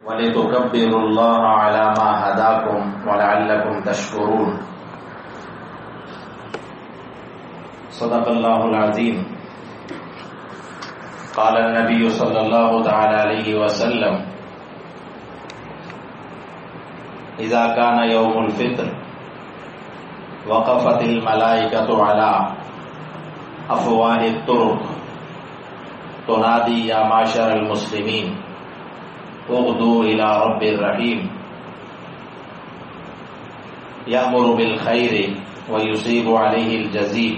وَلِتُكَبِّرُوا اللَّهَ عَلَى مَا هَدَاكُمْ وَلَعَلَّكُمْ تَشْكُرُونَ. صدق اللہ العظیم. قال النبی صلی اللہ تعالی علیہ وسلم: اذا كان يوم الفطر وقفت الملائکۃ علی افواہ الطرق تنادی یا معشر المسلمین اغدوا الى رب الرحیم یأمر بالخیر ویصیب علیہ الجزیل،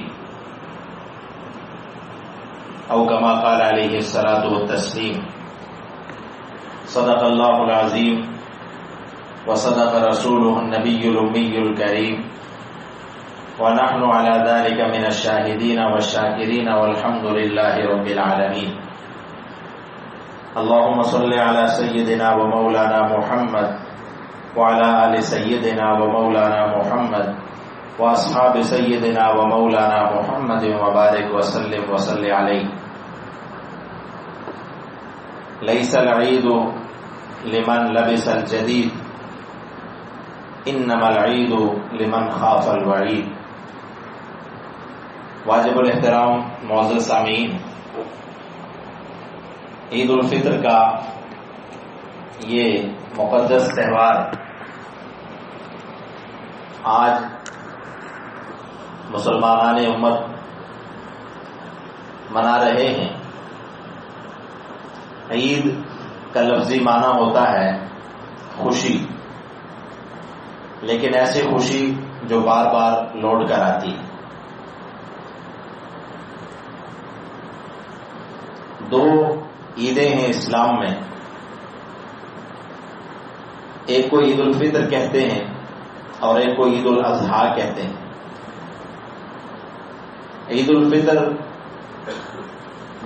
او کما قال علیہ الصلاۃ والتسلیم. صدق اللہ العظیم وصدق رسولہ النبی الامی الکریم، ونحن على ذلك من الشاہدین والشاکرین والحمد للہ رب العالمین. اللهم صل على سيدنا ومولانا محمد وعلى آل سيدنا ومولانا محمد واصحاب سيدنا ومولانا محمد وبارك وسلم وصل عليه. ليس العيد لمن لبس الجديد انما العيد لمن خاف الوعيد. واجب الاحترام معزز سامعین، عید الفطر کا یہ مقدس تہوار آج مسلمان امت منا رہے ہیں. عید کا لفظی معنی ہوتا ہے خوشی، لیکن ایسی خوشی جو بار بار لوٹ کر آتی ہے. دو عیدیں ہیں اسلام میں، ایک کو عید الفطر کہتے ہیں اور ایک کو عید الاضحیٰ کہتے ہیں. عید الفطر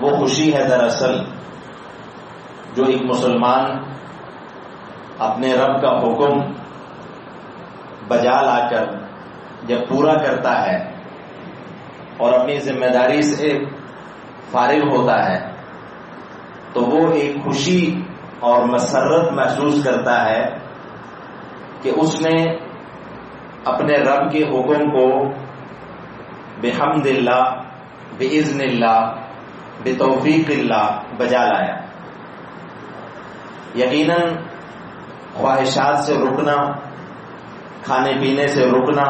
وہ خوشی ہے دراصل جو ایک مسلمان اپنے رب کا حکم بجا لا کر جب پورا کرتا ہے اور اپنی ذمہ داری سے فارغ ہوتا ہے تو وہ ایک خوشی اور مسرت محسوس کرتا ہے کہ اس نے اپنے رب کے حکم کو بحمد اللہ، باذن اللہ، بتوفیق اللہ بجا لایا. یقیناً خواہشات سے رکنا، کھانے پینے سے رکنا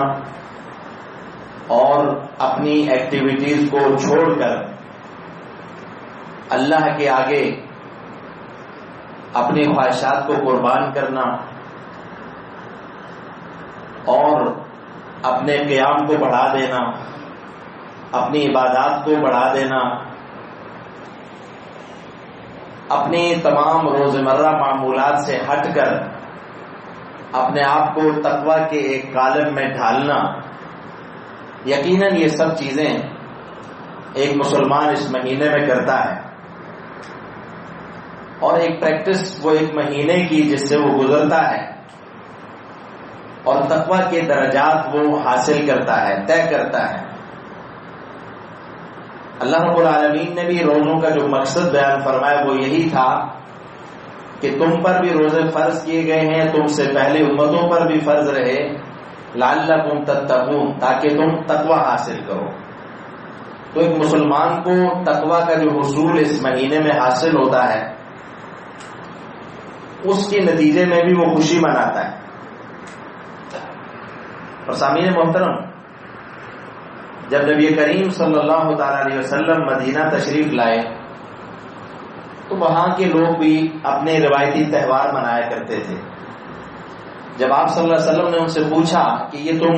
اور اپنی ایکٹیویٹیز کو چھوڑ کر اللہ کے آگے اپنی خواہشات کو قربان کرنا اور اپنے قیام کو بڑھا دینا، اپنی عبادات کو بڑھا دینا، اپنی تمام روزمرہ معمولات سے ہٹ کر اپنے آپ کو تقوی کے ایک قالب میں ڈھالنا، یقیناً یہ سب چیزیں ایک مسلمان اس مہینے میں کرتا ہے. اور ایک پریکٹس وہ ایک مہینے کی جس سے وہ گزرتا ہے اور تقوی کے درجات وہ حاصل کرتا ہے، طے کرتا ہے. اللہ رب العالمین نے بھی روزوں کا جو مقصد بیان فرمایا وہ یہی تھا کہ تم پر بھی روزے فرض کیے گئے ہیں، تم سے پہلے امتوں پر بھی فرض رہے، لعلکم تتقون، تاکہ تم تقوی حاصل کرو. تو ایک مسلمان کو تقوی کا جو حصول اس مہینے میں حاصل ہوتا ہے اس کے نتیجے میں بھی وہ خوشی مناتا ہے. اور سامعین محترم، جب نبی کریم صلی اللہ تعالی علیہ وسلم مدینہ تشریف لائے تو وہاں کے لوگ بھی اپنے روایتی تہوار منایا کرتے تھے. جب آپ صلی اللہ علیہ وسلم نے ان سے پوچھا کہ یہ تم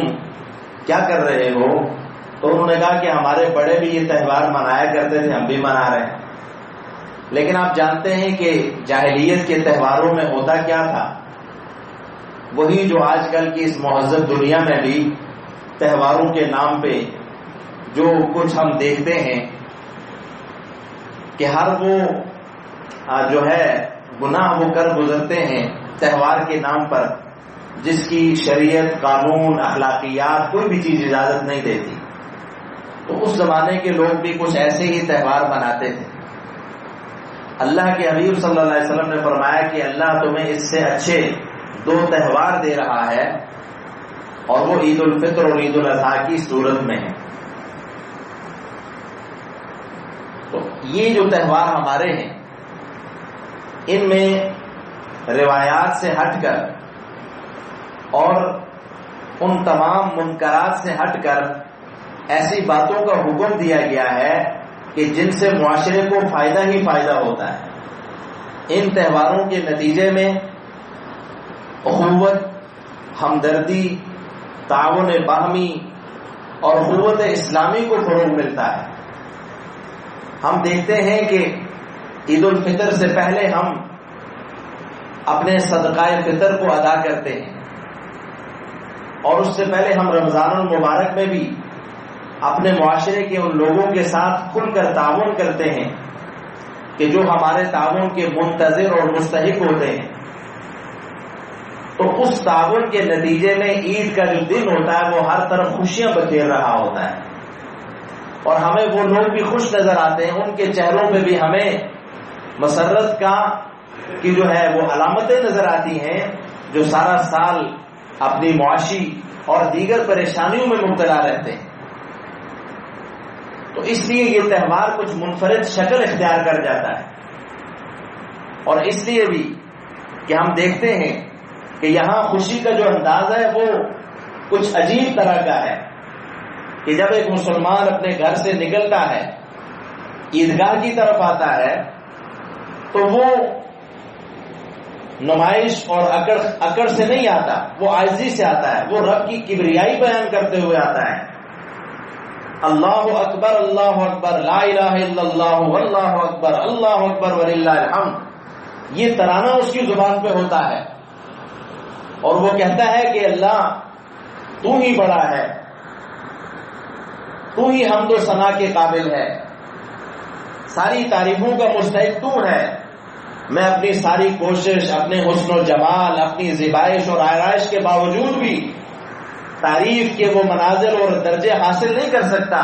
کیا کر رہے ہو تو انہوں نے کہا کہ ہمارے بڑے بھی یہ تہوار منایا کرتے تھے، ہم بھی منا رہے ہیں. لیکن آپ جانتے ہیں کہ جاہلیت کے تہواروں میں ہوتا کیا تھا؟ وہی جو آج کل کی اس مہذب دنیا میں بھی تہواروں کے نام پہ جو کچھ ہم دیکھتے ہیں کہ ہر وہ جو ہے گناہ وہ کر گزرتے ہیں تہوار کے نام پر، جس کی شریعت، قانون، اخلاقیات کوئی بھی چیز اجازت نہیں دیتی. تو اس زمانے کے لوگ بھی کچھ ایسے ہی تہوار مناتے تھے. اللہ کے حبیب صلی اللہ علیہ وسلم نے فرمایا کہ اللہ تمہیں اس سے اچھے 2 تہوار دے رہا ہے اور وہ عید الفطر اور عید الاضحیٰ کی صورت میں ہے. تو یہ جو تہوار ہمارے ہیں ان میں روایات سے ہٹ کر اور ان تمام منکرات سے ہٹ کر ایسی باتوں کا حکم دیا گیا ہے کہ جن سے معاشرے کو فائدہ ہی فائدہ ہوتا ہے. ان تہواروں کے نتیجے میں اخوت، ہمدردی، تعاون باہمی اور قوت اسلامی کو فروغ ملتا ہے. ہم دیکھتے ہیں کہ عید الفطر سے پہلے ہم اپنے صدقہ فطر کو ادا کرتے ہیں اور اس سے پہلے ہم رمضان المبارک میں بھی اپنے معاشرے کے ان لوگوں کے ساتھ کھل کر تعاون کرتے ہیں کہ جو ہمارے تعاون کے منتظر اور مستحق ہوتے ہیں. تو اس تعاون کے نتیجے میں عید کا جو دن ہوتا ہے وہ ہر طرف خوشیاں بکھیر رہا ہوتا ہے اور ہمیں وہ لوگ بھی خوش نظر آتے ہیں. ان کے چہروں پہ بھی ہمیں مسرت کی جو ہے وہ علامتیں نظر آتی ہیں جو سارا سال اپنی معاشی اور دیگر پریشانیوں میں مبتلا رہتے ہیں. تو اس لیے یہ تہوار کچھ منفرد شکل اختیار کر جاتا ہے. اور اس لیے بھی کہ ہم دیکھتے ہیں کہ یہاں خوشی کا جو انداز ہے وہ کچھ عجیب طرح کا ہے کہ جب ایک مسلمان اپنے گھر سے نکلتا ہے عیدگاہ کی طرف آتا ہے تو وہ نمائش اور اکڑ سے نہیں آتا، وہ عاجزی سے آتا ہے. وہ رب کی کبریائی بیان کرتے ہوئے آتا ہے. اللہ اکبر اللہ اکبر لا الہ الا اللہ واللہ اکبر اللہ اکبر وللہ الحمد، یہ ترانہ اس کی زبان پہ ہوتا ہے اور وہ کہتا ہے کہ اللہ تو ہی بڑا ہے، تو ہی حمد و ثنا کے قابل ہے، ساری تعریفوں کا مستحق تو ہے. میں اپنی ساری کوشش، اپنے حسن و جمال، اپنی زیبائش اور آرائش کے باوجود بھی تعریف کے وہ منازل اور درجے حاصل نہیں کر سکتا.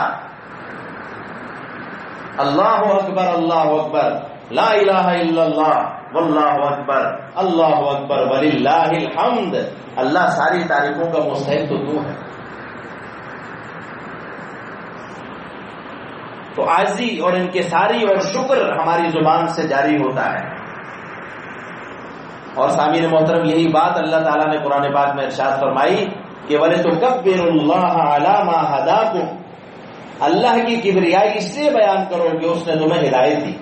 اللہ اکبر اللہ اکبر لا الہ الا اللہ واللہ اکبر اللہ اکبر وللہ الحمد، اللہ ساری تعریفوں کا مستحق تو ہے. تو عاجزی اور انکساری اور شکر ہماری زبان سے جاری ہوتا ہے. اور سامعین محترم یہی بات اللہ تعالیٰ نے قرآن پاک میں ارشاد فرمائی کہ وَلِتُكَبِّرُوا اللَّهَ عَلَى مَا هَدَاكُمْ، اللہ کی کبریائی اس لیے بیان کرو کہ اس نے تمہیں ہدایت دی.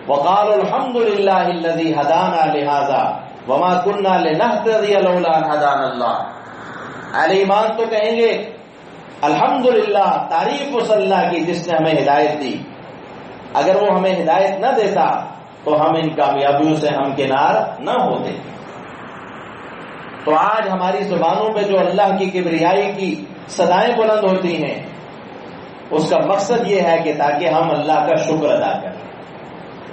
وَقَالُوا الْحَمْدُ لِلَّهِ الَّذِي هَدَانَا لِهَذَا وَمَا كُنَّا لِنَهْتَدِيَ لَوْلَا أَنْ هَدَانَا اللَّهُ. اہل ایمان تو کہیں گے الحمدللہ، تعریف اس اللہ کی جس نے ہمیں ہدایت دی، اگر وہ ہمیں ہدایت نہ دیتا تو ہم ان کامیابیوں سے ہمکنار نہ ہوتے. تو آج ہماری زبانوں پہ جو اللہ کی کبریائی کی صدائیں بلند ہوتی ہیں اس کا مقصد یہ ہے کہ تاکہ ہم اللہ کا شکر ادا کریں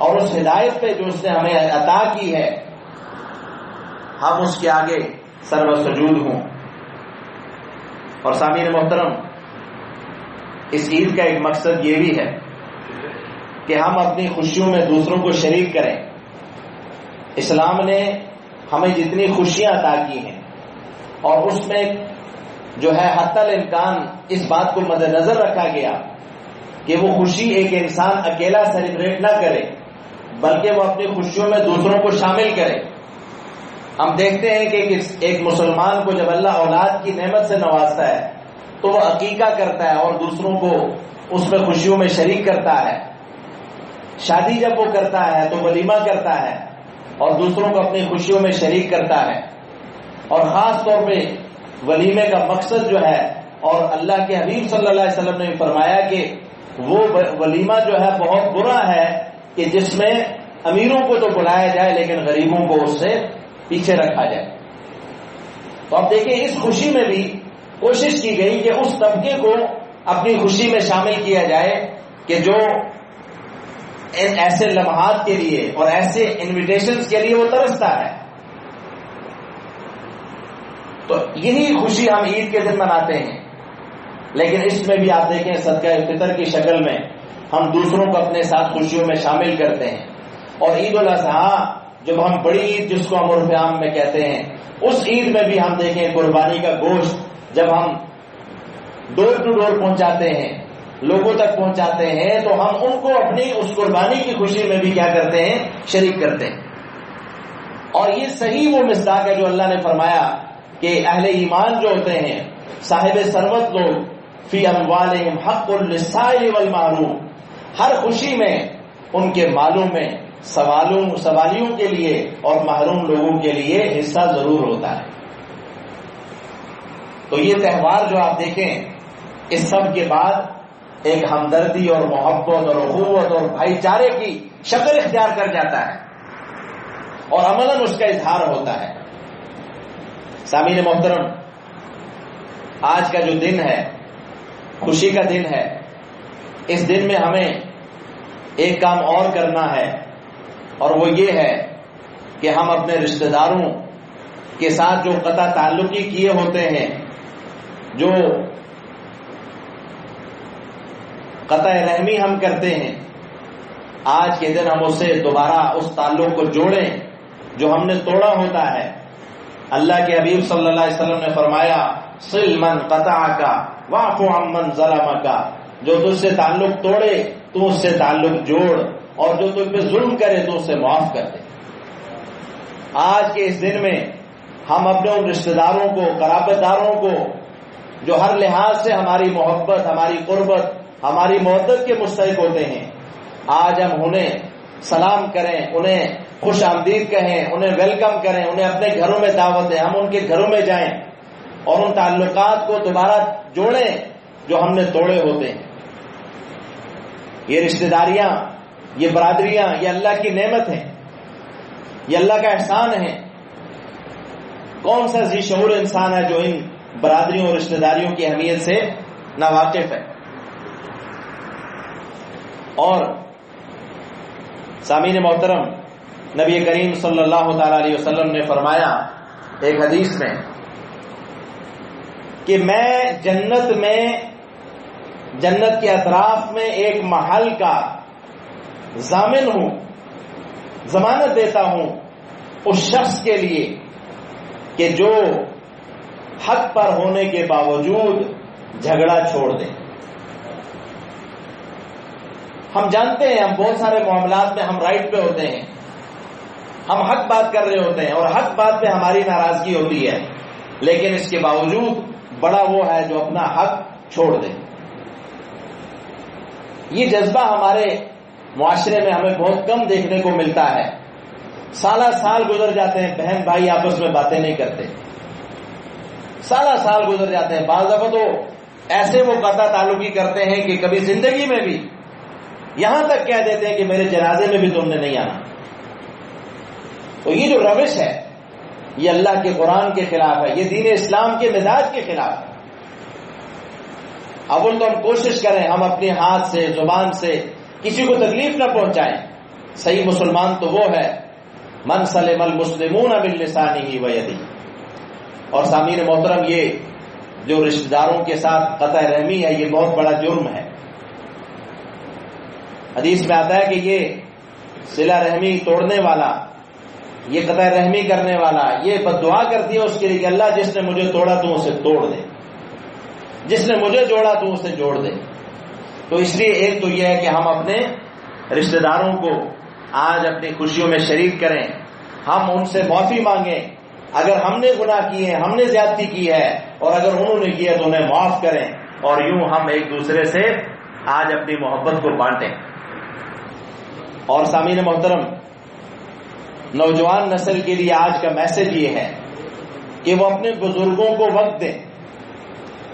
اور اس ہدایت پہ جو اس نے ہمیں عطا کی ہے ہم اس کے آگے سر و سجود ہوں. اور سامعین محترم اس عید کا ایک مقصد یہ بھی ہے کہ ہم اپنی خوشیوں میں دوسروں کو شریک کریں. اسلام نے ہمیں جتنی خوشیاں عطا کی ہیں اور اس میں جو ہے حتی الامکان اس بات کو مد نظر رکھا گیا کہ وہ خوشی ایک انسان اکیلا سیلیبریٹ نہ کرے بلکہ وہ اپنی خوشیوں میں دوسروں کو شامل کرے. ہم دیکھتے ہیں کہ ایک مسلمان کو جب اللہ اولاد کی نعمت سے نوازتا ہے تو وہ عقیقہ کرتا ہے اور دوسروں کو اس میں خوشیوں میں شریک کرتا ہے. شادی جب وہ کرتا ہے تو ولیمہ کرتا ہے اور دوسروں کو اپنی خوشیوں میں شریک کرتا ہے. اور خاص طور پہ ولیمے کا مقصد جو ہے، اور اللہ کے حبیب صلی اللہ علیہ وسلم نے فرمایا کہ وہ ولیمہ جو ہے بہت برا ہے کہ جس میں امیروں کو تو بلایا جائے لیکن غریبوں کو اس سے پیچھے رکھا جائے. تو اب دیکھیں اس خوشی میں بھی کوشش کی گئی کہ اس طبقے کو اپنی خوشی میں شامل کیا جائے کہ جو ایسے لمحات کے لیے اور ایسے انویٹیشنز کے لیے وہ ترستا ہے. تو یہی خوشی ہم عید کے دن مناتے ہیں. لیکن اس میں بھی آپ دیکھیں صدقہ فطر کی شکل میں ہم دوسروں کو اپنے ساتھ خوشیوں میں شامل کرتے ہیں. اور عید الاضحیٰ جب ہم بڑی عید جس کو ہم عرف عام میں کہتے ہیں، اس عید میں بھی ہم دیکھیں قربانی کا گوشت جب ہم ڈور ٹو ڈور پہنچاتے ہیں، لوگوں تک پہنچاتے ہیں، تو ہم ان کو اپنی اس قربانی کی خوشی میں بھی کیا کرتے ہیں؟ شریک کرتے ہیں. اور یہ صحیح وہ مصداق ہے جو اللہ نے فرمایا کہ اہل ایمان جو ہوتے ہیں، صاحب ثروت لوگ، فی اموالہم حق للسائل والمحروم، ہر خوشی میں ان کے مالوں میں سوالیوں کے لیے اور محروم لوگوں کے لیے حصہ ضرور ہوتا ہے. تو یہ تہوار جو آپ دیکھیں، اس سب کے بعد ایک ہمدردی اور محبت اور اخوت اور بھائی چارے کی شکل اختیار کر جاتا ہے اور عملاً اس کا اظہار ہوتا ہے. سامعین محترم، آج کا جو دن ہے خوشی کا دن ہے. اس دن میں ہمیں ایک کام اور کرنا ہے، اور وہ یہ ہے کہ ہم اپنے رشتہ داروں کے ساتھ جو قطع تعلقی کیے ہوتے ہیں، جو قطع رحمی ہم کرتے ہیں، آج کے دن ہم اسے دوبارہ اس تعلق کو جوڑیں جو ہم نے توڑا ہوتا ہے. اللہ کے حبیب صلی اللہ علیہ وسلم نے فرمایا، صل من قطعک واعف عمن ظلمک، جو تجھ سے تعلق توڑے تو اس سے تعلق جوڑ، اور جو تجھ پہ ظلم کرے تو اسے معاف کر دے. آج کے اس دن میں ہم اپنے ان رشتہ داروں کو، قرابت داروں کو جو ہر لحاظ سے ہماری محبت، ہماری قربت، ہماری مودت کے مستحق ہوتے ہیں، آج ہم انہیں سلام کریں، انہیں خوش آمدید کہیں، انہیں ویلکم کریں، انہیں اپنے گھروں میں دعوت دیں، ہم ان کے گھروں میں جائیں اور ان تعلقات کو دوبارہ جوڑیں جو ہم نے توڑے ہوتے ہیں. یہ رشتہ داریاں، یہ برادریاں، یہ اللہ کی نعمت ہیں، یہ اللہ کا احسان ہے. کون سا ذی شعور انسان ہے جو ان برادریوں اور رشتہ داریوں کی اہمیت سے ناواقف ہے؟ اور سامعین محترم، نبی کریم صلی اللہ تعالی علیہ وسلم نے فرمایا ایک حدیث میں کہ میں جنت کے اطراف میں ایک محل کا ضامن ہوں، ضمانت دیتا ہوں اس شخص کے لیے کہ جو حق پر ہونے کے باوجود جھگڑا چھوڑ دیں. ہم جانتے ہیں ہم بہت سارے معاملات میں ہم رائٹ پہ ہوتے ہیں، ہم حق بات کر رہے ہوتے ہیں اور حق بات پہ ہماری ناراضگی ہوتی ہے، لیکن اس کے باوجود بڑا وہ ہے جو اپنا حق چھوڑ دے. یہ جذبہ ہمارے معاشرے میں ہمیں بہت کم دیکھنے کو ملتا ہے. سالہ سال گزر جاتے ہیں، بہن بھائی آپس میں باتیں نہیں کرتے، سالہ سال گزر جاتے ہیں. بعض دفعہ تو ایسے وہ قطع تعلقی کرتے ہیں کہ کبھی زندگی میں بھی یہاں تک کہہ دیتے ہیں کہ میرے جنازے میں بھی تم نے نہیں آنا. تو یہ جو روش ہے یہ اللہ کے قرآن کے خلاف ہے، یہ دین اسلام کے مزاج کے خلاف ہے. اول تو ہم کوشش کریں ہم اپنے ہاتھ سے، زبان سے کسی کو تکلیف نہ پہنچائیں. صحیح مسلمان تو وہ ہے من سلم المسلمون من لسانہ ویدہ. اور سامعین محترم، یہ جو رشتہ داروں کے ساتھ قطع رحمی ہے یہ بہت بڑا جرم ہے. حدیث میں آتا ہے کہ یہ صلہ رحمی توڑنے والا، یہ قطع رحمی کرنے والا، یہ بد دعا کرتی ہے اس کے لیے کہ اللہ جس نے مجھے توڑا تو اسے توڑ دے، جس نے مجھے جوڑا تو اسے جوڑ دے. تو اس لیے ایک تو یہ ہے کہ ہم اپنے رشتہ داروں کو آج اپنی خوشیوں میں شریک کریں، ہم ان سے معافی مانگیں اگر ہم نے گناہ کیے ہیں، ہم نے زیادتی کی ہے، اور اگر انہوں نے کیا تو انہیں معاف کریں، اور یوں ہم ایک دوسرے سے آج اپنی محبت کو بانٹیں. اور سامعین محترم، نوجوان نسل کے لیے آج کا میسج یہ ہے کہ وہ اپنے بزرگوں کو وقت دیں،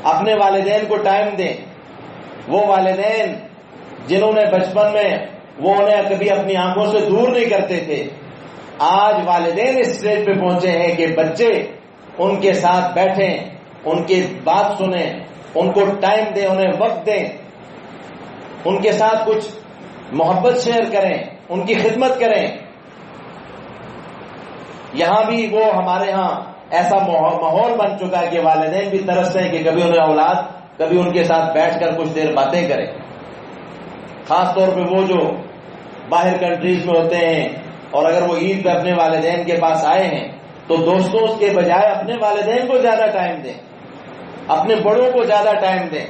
اپنے والدین کو ٹائم دیں. وہ والدین جنہوں نے بچپن میں وہ انہیں کبھی اپنی آنکھوں سے دور نہیں کرتے تھے، آج والدین اس اسٹیج پہ پہنچے ہیں کہ بچے ان کے ساتھ بیٹھیں، ان کی بات سنیں، ان کو ٹائم دیں، انہیں وقت دیں، ان کے ساتھ کچھ محبت شیئر کریں، ان کی خدمت کریں. یہاں بھی وہ ہمارے ہاں ایسا ماحول بن چکا ہے کہ والدین بھی ترستے ہیں کہ کبھی انہیں اولاد کبھی ان کے ساتھ بیٹھ کر کچھ دیر باتیں کریں. خاص طور پہ وہ جو باہر کنٹریز میں ہوتے ہیں اور اگر وہ عید پہ اپنے والدین کے پاس آئے ہیں تو دوستوں کے بجائے اپنے والدین کو زیادہ ٹائم دیں، اپنے بڑوں کو زیادہ ٹائم دیں.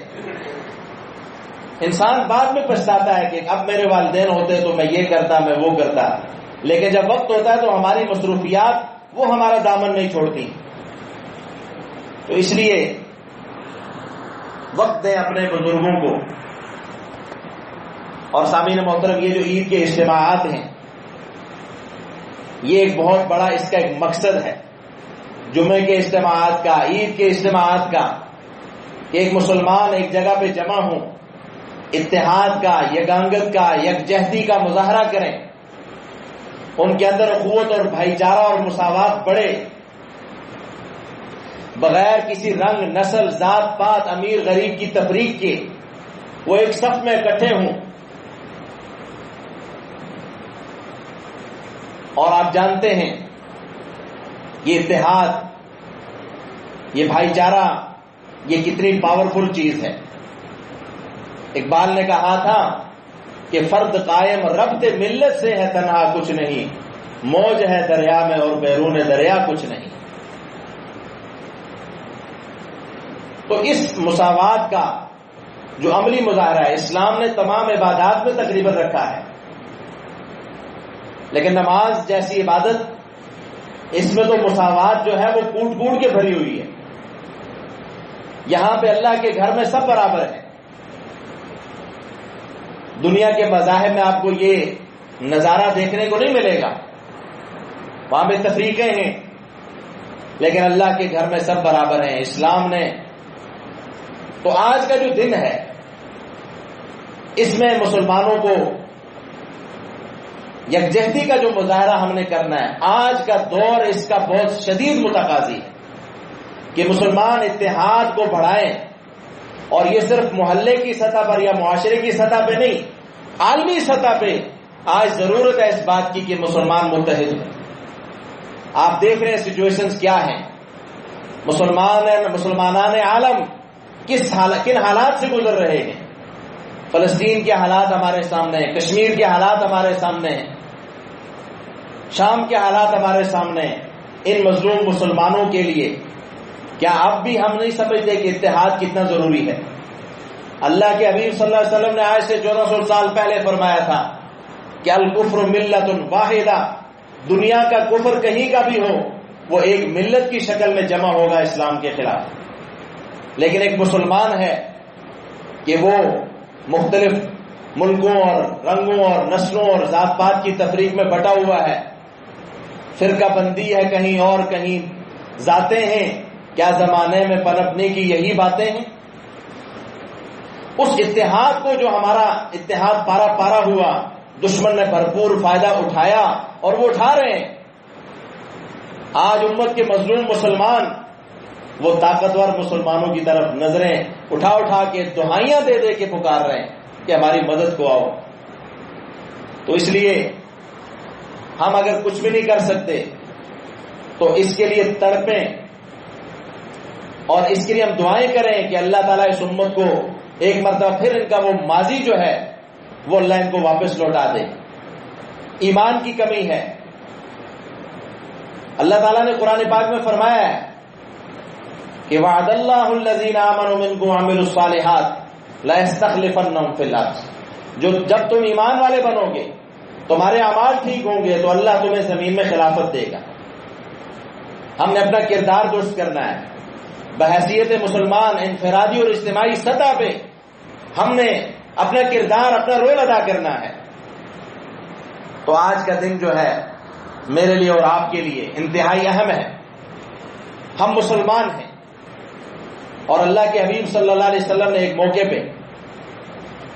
انسان بعد میں پچھتاتا ہے کہ اب میرے والدین ہوتے تو میں یہ کرتا، میں وہ کرتا، لیکن جب وقت ہوتا ہے تو ہماری مصروفیات وہ ہمارا دامن نہیں چھوڑتی. تو اس لیے وقت دیں اپنے بزرگوں کو. اور سامعین محترم، یہ جو عید کے اجتماعات ہیں یہ ایک بہت بڑا اس کا ایک مقصد ہے، جمعے کے اجتماعات کا، عید کے اجتماعات کا، کہ ایک مسلمان ایک جگہ پہ جمع ہوں، اتحاد کا، یگانگت کا، یکجہتی کا مظاہرہ کریں، ان کے اندر اخوت اور بھائی چارہ اور مساوات بڑھے، بغیر کسی رنگ، نسل، ذات پات، امیر غریب کی تفریق کے وہ ایک صف میں اکٹھے ہوں. اور آپ جانتے ہیں یہ اتحاد، یہ بھائی چارہ، یہ کتنی پاورفل چیز ہے. اقبال نے کہا تھا کہ فرد قائم ربط ملت سے ہے تنہا کچھ نہیں، موج ہے دریا میں اور بیرون دریا کچھ نہیں. تو اس مساوات کا جو عملی مظاہرہ ہے اسلام نے تمام عبادات میں تقریباً رکھا ہے، لیکن نماز جیسی عبادت اس میں تو مساوات جو ہے وہ کوٹ کوٹ کے بھری ہوئی ہے. یہاں پہ اللہ کے گھر میں سب برابر ہیں. دنیا کے مذاہب میں آپ کو یہ نظارہ دیکھنے کو نہیں ملے گا، وہاں پہ تفریقیں ہیں، لیکن اللہ کے گھر میں سب برابر ہیں. اسلام نے تو آج کا جو دن ہے اس میں مسلمانوں کو یکجہتی کا جو مظاہرہ ہم نے کرنا ہے. آج کا دور اس کا بہت شدید متقاضی ہے کہ مسلمان اتحاد کو بڑھائیں، اور یہ صرف محلے کی سطح پر یا معاشرے کی سطح پہ نہیں، عالمی سطح پہ آج ضرورت ہے اس بات کی کہ مسلمان متحد ہوں. آپ دیکھ رہے ہیں سچویشنز کیا ہیں. مسلمانان عالم کن حالات سے گزر رہے ہیں. فلسطین کے حالات ہمارے سامنے ہیں، کشمیر کے حالات ہمارے سامنے ہیں، شام کے حالات ہمارے سامنے ہیں. ان مظلوم مسلمانوں کے لیے کیا اب بھی ہم نہیں سمجھتے کہ اتحاد کتنا ضروری ہے؟ اللہ کے حبیب صلی اللہ علیہ وسلم نے آج سے 1400 سال پہلے فرمایا تھا کہ الکفر ملت واحدہ، دنیا کا کفر کہیں کا بھی ہو وہ ایک ملت کی شکل میں جمع ہوگا اسلام کے خلاف. لیکن ایک مسلمان ہے کہ وہ مختلف ملکوں اور رنگوں اور نسلوں اور ذات پات کی تفریق میں بٹا ہوا ہے، فرقہ بندی ہے کہیں اور کہیں ذاتیں ہیں. کیا زمانے میں پنپنے کی یہی باتیں ہیں؟ اس اتحاد کو جو ہمارا اتحاد پارا پارا ہوا، دشمن نے بھرپور فائدہ اٹھایا اور وہ اٹھا رہے ہیں. آج امت کے مظلوم مسلمان وہ طاقتور مسلمانوں کی طرف نظریں اٹھا اٹھا کے دہائیاں دے دے کے پکار رہے ہیں کہ ہماری مدد کو آؤ. تو اس لیے ہم اگر کچھ بھی نہیں کر سکتے تو اس کے لیے تڑپیں اور اس کے لیے ہم دعائیں کریں کہ اللہ تعالیٰ اس امت کو ایک مرتبہ پھر ان کا وہ ماضی جو ہے وہ اللہ ان کو واپس لوٹا دے. ایمان کی کمی ہے. اللہ تعالیٰ نے قرآن پاک میں فرمایا ہے کہ وعد اللہ الذین آمنوا منکم وعملوا الصالحات لَيَسْتَخْلِفَنَّهُمْ فِي الْأَرْضِ، جب تم ایمان والے بنو گے، تمہارے اعمال ٹھیک ہوں گے تو اللہ تمہیں زمین میں خلافت دے گا. ہم نے اپنا کردار درست کرنا ہے. بحیثیت مسلمان انفرادی اور اجتماعی سطح پہ ہم نے اپنا کردار، اپنا رول ادا کرنا ہے. تو آج کا دن جو ہے میرے لیے اور آپ کے لیے انتہائی اہم ہے. ہم مسلمان ہیں اور اللہ کے حبیب صلی اللہ علیہ وسلم نے ایک موقع پہ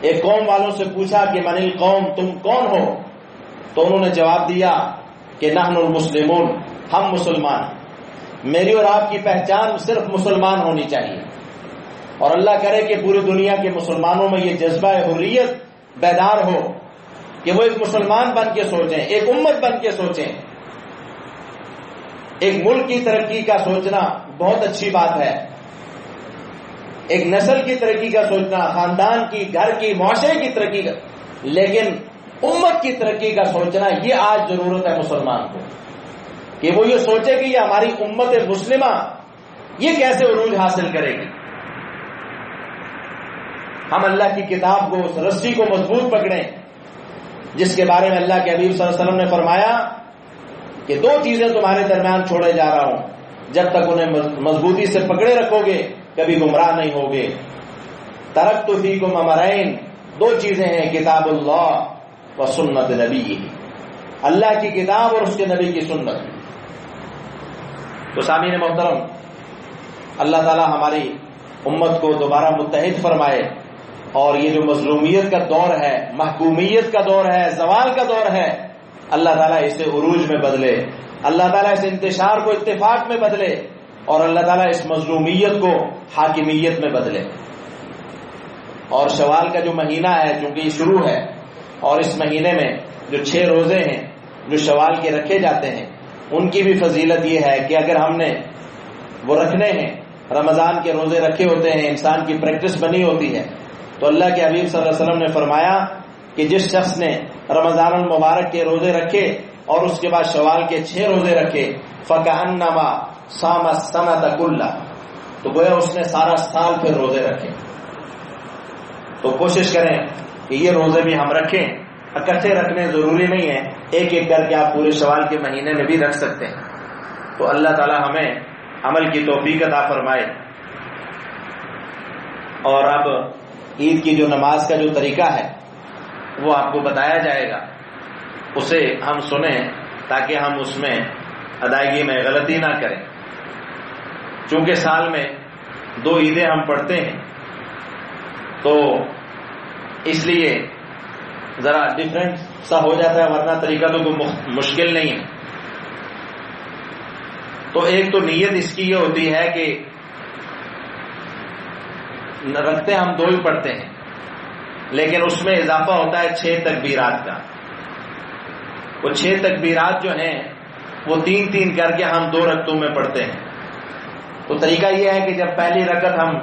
ایک قوم والوں سے پوچھا کہ من القوم، تم کون ہو؟ تو انہوں نے جواب دیا کہ نحن المسلمون، ہم مسلمان. میری اور آپ کی پہچان صرف مسلمان ہونی چاہیے، اور اللہ کرے کہ پوری دنیا کے مسلمانوں میں یہ جذبہ حریت بیدار ہو کہ وہ ایک مسلمان بن کے سوچیں، ایک امت بن کے سوچیں. ایک ملک کی ترقی کا سوچنا بہت اچھی بات ہے، ایک نسل کی ترقی کا سوچنا، خاندان کی، گھر کی، معاشرے کی ترقی کا، لیکن امت کی ترقی کا سوچنا، یہ آج ضرورت ہے مسلمان کو کہ وہ یہ سوچے کہ یہ ہماری امت مسلمہ یہ کیسے عروج حاصل کرے گی۔ ہم اللہ کی کتاب کو، اس رسی کو مضبوط پکڑیں جس کے بارے میں اللہ کے حبیب صلی اللہ علیہ وسلم نے فرمایا کہ 2 چیزیں تمہارے درمیان چھوڑے جا رہا ہوں، جب تک انہیں مضبوطی سے پکڑے رکھو گے کبھی گمراہ نہیں ہوگے۔ ترکت فیکم امرین، 2 چیزیں ہیں، کتاب اللہ و سنت نبی، اللہ کی کتاب اور اس کے نبی کی سنت۔ تو سامعین محترم، اللہ تعالی ہماری امت کو دوبارہ متحد فرمائے، اور یہ جو مظلومیت کا دور ہے، محکومیت کا دور ہے، زوال کا دور ہے، اللہ تعالیٰ اسے عروج میں بدلے، اللہ تعالیٰ اس انتشار کو اتفاق میں بدلے، اور اللہ تعالیٰ اس مظلومیت کو حاکمیت میں بدلے۔ اور شوال کا جو مہینہ ہے، چونکہ یہ شروع ہے، اور اس مہینے میں جو 6 روزے ہیں جو شوال کے رکھے جاتے ہیں، ان کی بھی فضیلت یہ ہے کہ اگر ہم نے وہ رکھنے ہیں، رمضان کے روزے رکھے ہوتے ہیں، انسان کی پریکٹس بنی ہوتی ہے، تو اللہ کے حبیب صلی اللہ علیہ وسلم نے فرمایا کہ جس شخص نے رمضان المبارک کے روزے رکھے اور اس کے بعد شوال کے 6 روزے رکھے، فَكَأَنَّمَا صَامَ السَّنَةَ كُلَّهَ، تو گویا اس نے سارا سال پھر روزے رکھے۔ تو کوشش کریں کہ یہ روزے بھی ہم رکھیں، اکٹھے رکھنے ضروری نہیں ہے، ایک ایک کر کے آپ پورے شوال کے مہینے میں بھی رکھ سکتے ہیں۔ تو اللہ تعالی ہمیں عمل کی توفیق عطا فرمائے۔ اور اب عید کی جو نماز کا جو طریقہ ہے وہ آپ کو بتایا جائے گا، اسے ہم سنیں تاکہ ہم اس میں ادائیگی میں غلطی نہ کریں۔ چونکہ سال میں 2 عیدیں ہم پڑھتے ہیں، تو اس لیے ذرا ڈفرینٹ سا ہو جاتا ہے، ورنہ طریقہ تو کوئی مشکل نہیں ہے۔ تو ایک تو نیت اس کی یہ ہوتی ہے کہ رکھتے ہم 2 ہی پڑھتے ہیں، لیکن اس میں اضافہ ہوتا ہے 6 تکبیرات کا۔ وہ 6 تکبیرات جو ہیں وہ 3 کر کے ہم 2 رکعتوں میں پڑھتے ہیں۔ تو طریقہ یہ ہے کہ جب پہلی رکعت ہم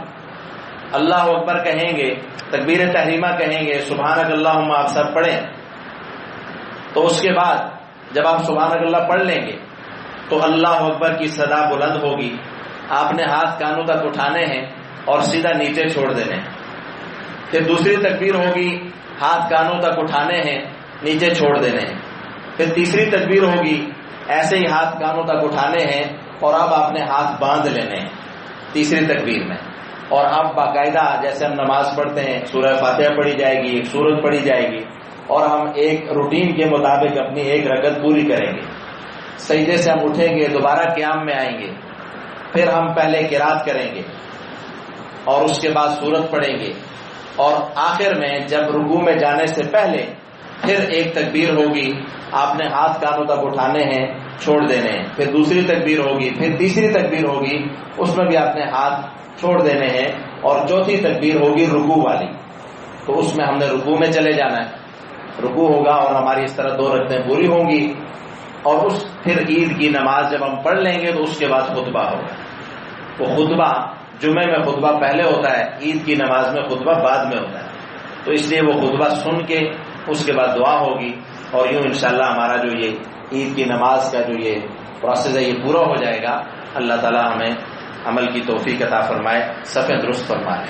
اللہ اکبر کہیں گے، تکبیر تحریمہ کہیں گے، سبحانک اللہم آپ سب پڑھیں، تو اس کے بعد جب آپ سبحانک اللہ پڑھ لیں گے تو اللہ اکبر کی صدا بلند ہوگی، آپ نے ہاتھ کانوں تک اٹھانے ہیں اور سیدھا نیچے چھوڑ دینے ہیں۔ پھر دوسری تکبیر ہوگی، ہاتھ کانوں تک اٹھانے ہیں، نیچے چھوڑ دینے ہیں۔ پھر تیسری تکبیر ہوگی، ایسے ہی ہاتھ کانوں تک اٹھانے ہیں اور اب آپ نے ہاتھ باندھ لینے ہیں تیسری تکبیر میں۔ اور اب باقاعدہ جیسے ہم نماز پڑھتے ہیں، سورہ فاتحہ پڑھی جائے گی، ایک سورت پڑھی جائے گی، اور ہم ایک روٹین کے مطابق اپنی ایک رکعت پوری کریں گے۔ سجدے سے ہم اٹھیں گے، دوبارہ قیام میں آئیں گے، پھر ہم پہلے قرات کریں گے اور اس کے بعد سورت پڑھیں گے، اور آخر میں جب رکوع میں جانے سے پہلے پھر ایک تکبیر ہوگی، آپ نے ہاتھ کانوں تک اٹھانے ہیں، چھوڑ دینے ہیں، پھر دوسری تکبیر ہوگی، پھر تیسری تکبیر ہوگی، اس میں بھی آپ نے ہاتھ چھوڑ دینے ہیں، اور چوتھی تکبیر ہوگی رکوع والی، تو اس میں ہم نے رکوع میں چلے جانا ہے، رکوع ہوگا اور ہماری اس طرح 2 رکعتیں پوری ہوں گی، اور پھر عید کی نماز جب ہم پڑھ لیں گے تو اس کے بعد خطبہ ہوگا۔ وہ خطبہ جمعے میں خطبہ پہلے ہوتا ہے، عید کی نماز میں خطبہ بعد میں ہوتا ہے، تو اس لیے وہ خطبہ سن کے اس کے بعد دعا ہوگی، اور یوں انشاءاللہ ہمارا جو یہ عید کی نماز کا جو یہ پروسیس ہے یہ پورا ہو جائے گا۔ اللہ تعالی ہمیں عمل کی توفیق عطا فرمائے، صف درست فرمائے۔